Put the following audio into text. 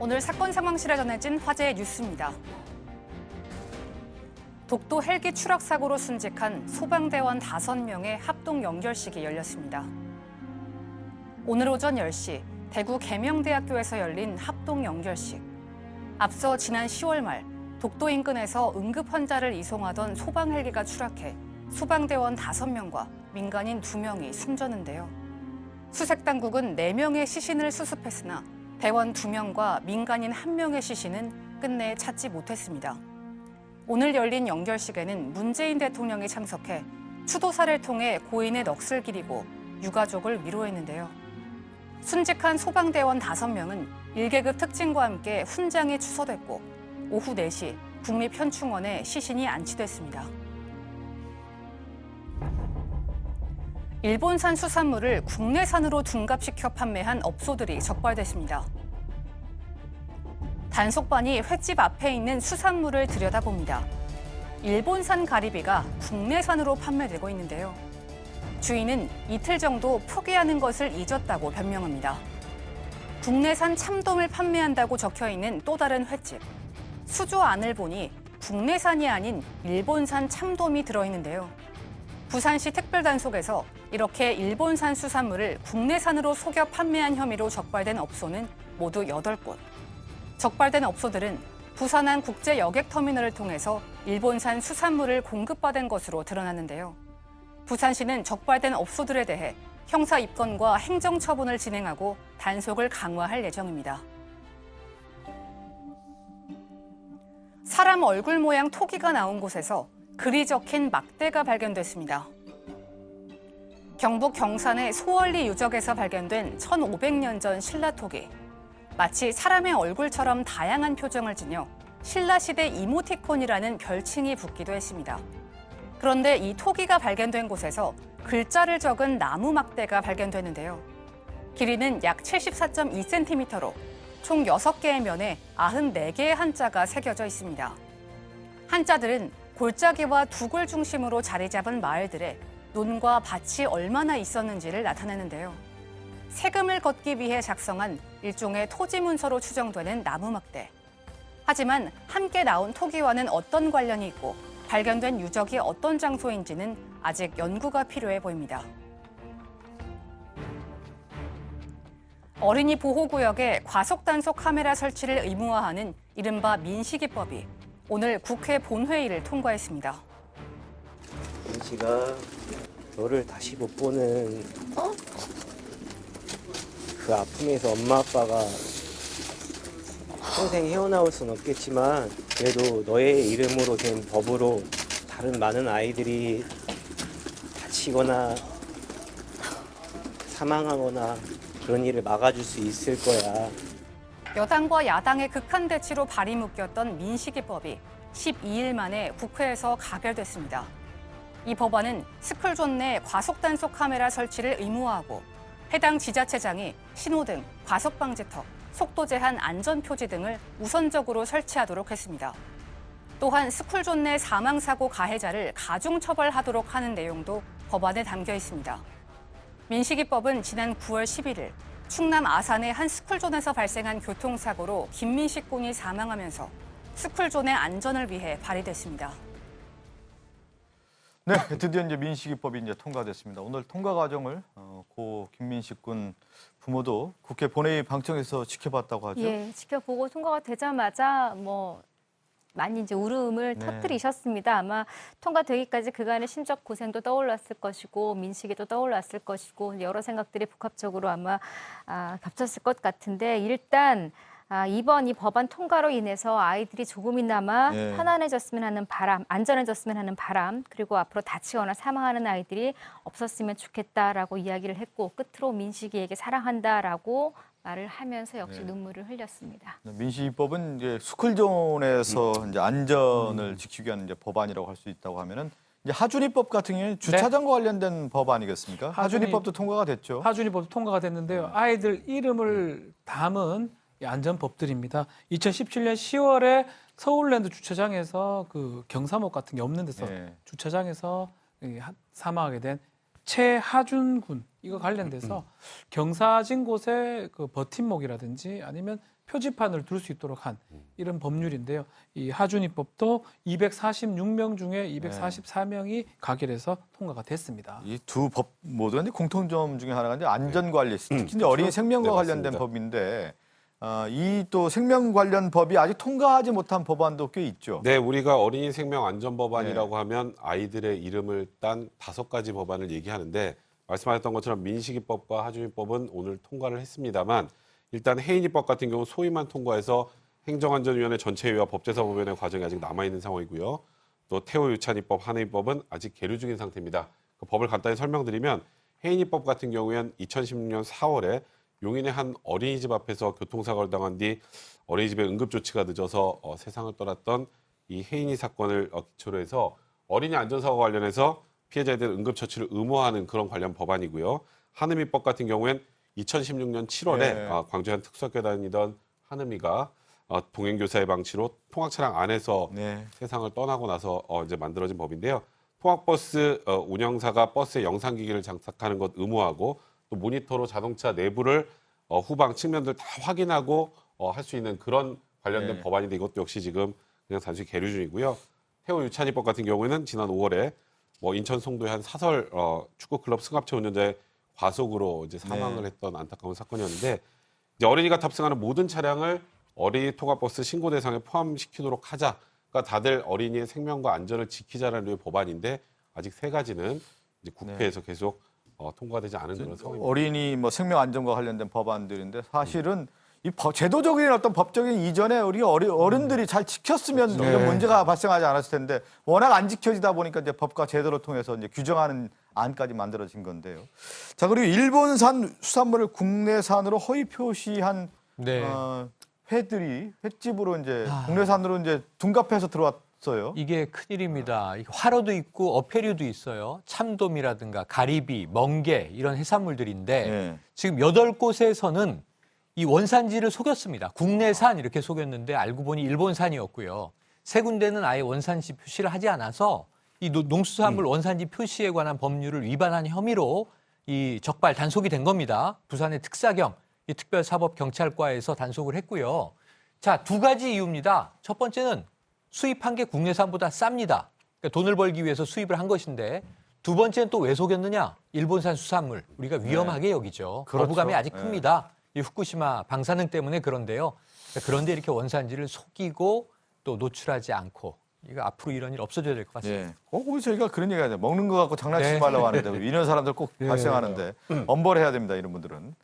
오늘 사건 상황실에 전해진 화제의 뉴스입니다. 독도 헬기 추락 사고로 순직한 소방대원 5명의 합동 영결식이 열렸습니다. 오늘 오전 10시 대구 계명대학교에서 열린 합동 영결식. 앞서 지난 10월 말 독도 인근에서 응급 환자를 이송하던 소방 헬기가 추락해 소방대원 5명과 민간인 2명이 숨졌는데요. 수색당국은 4명의 시신을 수습했으나 대원 2명과 민간인 1명의 시신은 끝내 찾지 못했습니다. 오늘 열린 영결식에는 문재인 대통령이 참석해 추도사를 통해 고인의 넋을 기리고 유가족을 위로했는데요. 순직한 소방대원 5명은 1계급 특징과 함께 훈장이 추서됐고 오후 4시 국립현충원에 시신이 안치됐습니다. 일본산 수산물을 국내산으로 둔갑시켜 판매한 업소들이 적발됐습니다. 단속반이 횟집 앞에 있는 수산물을 들여다봅니다. 일본산 가리비가 국내산으로 판매되고 있는데요. 주인은 이틀 정도 포기하는 것을 잊었다고 변명합니다. 국내산 참돔을 판매한다고 적혀 있는 또 다른 횟집. 수조 안을 보니 국내산이 아닌 일본산 참돔이 들어있는데요. 부산시 특별단속에서 이렇게 일본산 수산물을 국내산으로 속여 판매한 혐의로 적발된 업소는 모두 8곳. 적발된 업소들은 부산항 국제여객터미널을 통해서 일본산 수산물을 공급받은 것으로 드러났는데요. 부산시는 적발된 업소들에 대해 형사 입건과 행정처분을 진행하고 단속을 강화할 예정입니다. 사람 얼굴 모양 토기가 나온 곳에서 글이 적힌 막대가 발견됐습니다. 경북 경산의 소월리 유적에서 발견된 1500년 전 신라토기. 마치 사람의 얼굴처럼 다양한 표정을 지녀 신라시대 이모티콘이라는 별칭이 붙기도 했습니다. 그런데 이 토기가 발견된 곳에서 글자를 적은 나무 막대가 발견되는데요. 길이는 약 74.2cm로 총 6개의 면에 94개의 한자가 새겨져 있습니다. 한자들은 골짜기와 두골 중심으로 자리 잡은 마을들에 논과 밭이 얼마나 있었는지를 나타내는데요. 세금을 걷기 위해 작성한 일종의 토지 문서로 추정되는 나무 막대. 하지만 함께 나온 토기와는 어떤 관련이 있고 발견된 유적이 어떤 장소인지는 아직 연구가 필요해 보입니다. 어린이 보호구역에 과속단속 카메라 설치를 의무화하는 이른바 민식이법이 오늘 국회 본회의를 통과했습니다. 민식아, 너를 다시 못 보는 그 아픔에서 엄마 아빠가 평생 헤어나올 순 없겠지만 그래도 너의 이름으로 된 법으로 다른 많은 아이들이 다치거나 사망하거나 그런 일을 막아줄 수 있을 거야. 여당과 야당의 극한 대치로 발이 묶였던 민식이법이 12일 만에 국회에서 가결됐습니다. 이 법안은 스쿨존 내 과속단속 카메라 설치를 의무화하고 해당 지자체장이 신호등, 과속방지턱, 속도 제한 안전표지 등을 우선적으로 설치하도록 했습니다. 또한 스쿨존 내 사망사고 가해자를 가중처벌하도록 하는 내용도 법안에 담겨 있습니다. 민식이법은 지난 9월 11일 충남 아산의 한 스쿨존에서 발생한 교통사고로 김민식 군이 사망하면서 스쿨존의 안전을 위해 발의됐습니다. 네, 드디어 이제 민식이법이 이제 통과됐습니다. 오늘 통과 과정을 고 김민식 군 부모도 국회 본회의 방청에서 지켜봤다고 하죠. 예, 지켜보고 통과가 되자마자 많이 이제 울음을 터뜨리셨습니다. 아마 통과되기까지 그간의 심적 고생도 떠올랐을 것이고 민식이도 떠올랐을 것이고 여러 생각들이 복합적으로 아마 겹쳤을 것 같은데 일단 이번 이 법안 통과로 인해서 아이들이 조금이나마 편안해졌으면 하는 바람, 안전해졌으면 하는 바람, 그리고 앞으로 다치거나 사망하는 아이들이 없었으면 좋겠다라고 이야기를 했고 끝으로 민식이에게 사랑한다라고 말을 하면서 역시 눈물을 흘렸습니다. 민식이법은 이제 스쿨존에서 이제 안전을 지키기 위한 이제 법안이라고 할 수 있다고 하면은 이제 하준이법 같은 경우는 주차장과 관련된 법 아니겠습니까? 하준이법도 통과가 됐죠. 하준이법도 통과가 됐는데요. 아이들 이름을 담은 안전법들입니다. 2017년 10월에 서울랜드 주차장에서 그 경사목 같은 게 없는 데서 주차장에서 사망하게 된 최하준 군 이거 관련돼서 경사진 곳에 그 버팀목이라든지 아니면 표지판을 둘 수 있도록 한 이런 법률인데요. 이 하준이법도 246명 중에 244명이 가결해서 통과가 됐습니다. 이 두 법 모두가 이제 공통점 중에 하나가 이제 안전관리, 특히 이제 어린이 생명과 네, 관련된 맞습니다. 법인데 이 또 생명 관련 법이 아직 통과하지 못한 법안도 꽤 있죠. 네, 우리가 어린이 생명 안전 법안이라고 하면 아이들의 이름을 딴 5가지 법안을 얘기하는데 말씀하셨던 것처럼 민식이법과 하준이법은 오늘 통과를 했습니다만 일단 혜인이법 같은 경우 소위만 통과해서 행정안전위원회 전체위와 법제사법위원회 과정이 아직 남아있는 상황이고요. 또 태호유찬이법, 한해이법은 아직 계류 중인 상태입니다. 그 법을 간단히 설명드리면 혜인이법 같은 경우에는 2016년 4월에 용인의 한 어린이집 앞에서 교통사고를 당한 뒤 어린이집의 응급조치가 늦어서 세상을 떠났던 이 혜인이 사건을 기초로 해서 어린이 안전사고 관련해서 피해자에 대한 응급처치를 의무화하는 그런 관련 법안이고요. 한음이법 같은 경우엔 2016년 7월에 네. 광주에 한 특수학교 다니던 한음이가 동행교사의 방치로 통학차량 안에서 네. 세상을 떠나고 나서 이제 만들어진 법인데요. 통학버스 운영사가 버스에 영상기기를 장착하는 것 의무화하고 또 모니터로 자동차 내부를 후방 측면들 다 확인하고 할 수 있는 그런 관련된 네. 법안인데 이것도 역시 지금 그냥 단순히 계류 중이고요. 태호 유찬이법 같은 경우에는 지난 5월에 인천 송도의 한 사설 축구클럽 승합차 운전자의 과속으로 이제 사망을 네. 했던 안타까운 사건이었는데 이제 어린이가 탑승하는 모든 차량을 어린이 통학버스 신고 대상에 포함시키도록 하자. 그러니까 다들 어린이의 생명과 안전을 지키자라는 류의 법안인데 아직 3가지는 이제 국회에서 계속 통과되지 않은 그런 상황입니다. 어린이 생명 안전과 관련된 법안들인데 사실은 이 제도적인 어떤 법적인 이전에 우리 어른들이 잘 지켰으면 이런 문제가 발생하지 않았을 텐데 워낙 안 지켜지다 보니까 이제 법과 제도를 통해서 이제 규정하는 안까지 만들어진 건데요. 자, 그리고 일본산 수산물을 국내산으로 허위 표시한 네. 횟집으로 이제 국내산으로 이제 둔갑해서 들어왔어요. 이게 큰일입니다. 화로도 있고 어패류도 있어요. 참돔이라든가 가리비, 멍게 이런 해산물들인데 네. 지금 8곳에서는 이 원산지를 속였습니다. 국내산 이렇게 속였는데 알고 보니 일본산이었고요. 3군데는 아예 원산지 표시를 하지 않아서 이 농수산물 원산지 표시에 관한 법률을 위반한 혐의로 이 적발 단속이 된 겁니다. 부산의 특사경 이 특별사법경찰과에서 단속을 했고요. 자, 2가지 이유입니다. 첫 번째는 수입한 게 국내산보다 쌉니다. 그러니까 돈을 벌기 위해서 수입을 한 것인데 두 번째는 또 왜 속였느냐? 일본산 수산물 우리가 위험하게 여기죠. 그렇죠. 거부감이 아직 큽니다. 이 후쿠시마 방사능 때문에 그런데요. 그런데 이렇게 원산지를 속이고 또 노출하지 않고 이거 앞으로 이런 일 없어져야 될 것 같습니다. 예. 우리 저희가 그런 얘기 하죠. 먹는 거 갖고 장난치지 네. 말라고 하는데 이런 사람들 꼭 발생하는데 엄벌해야 됩니다. 이런 분들은.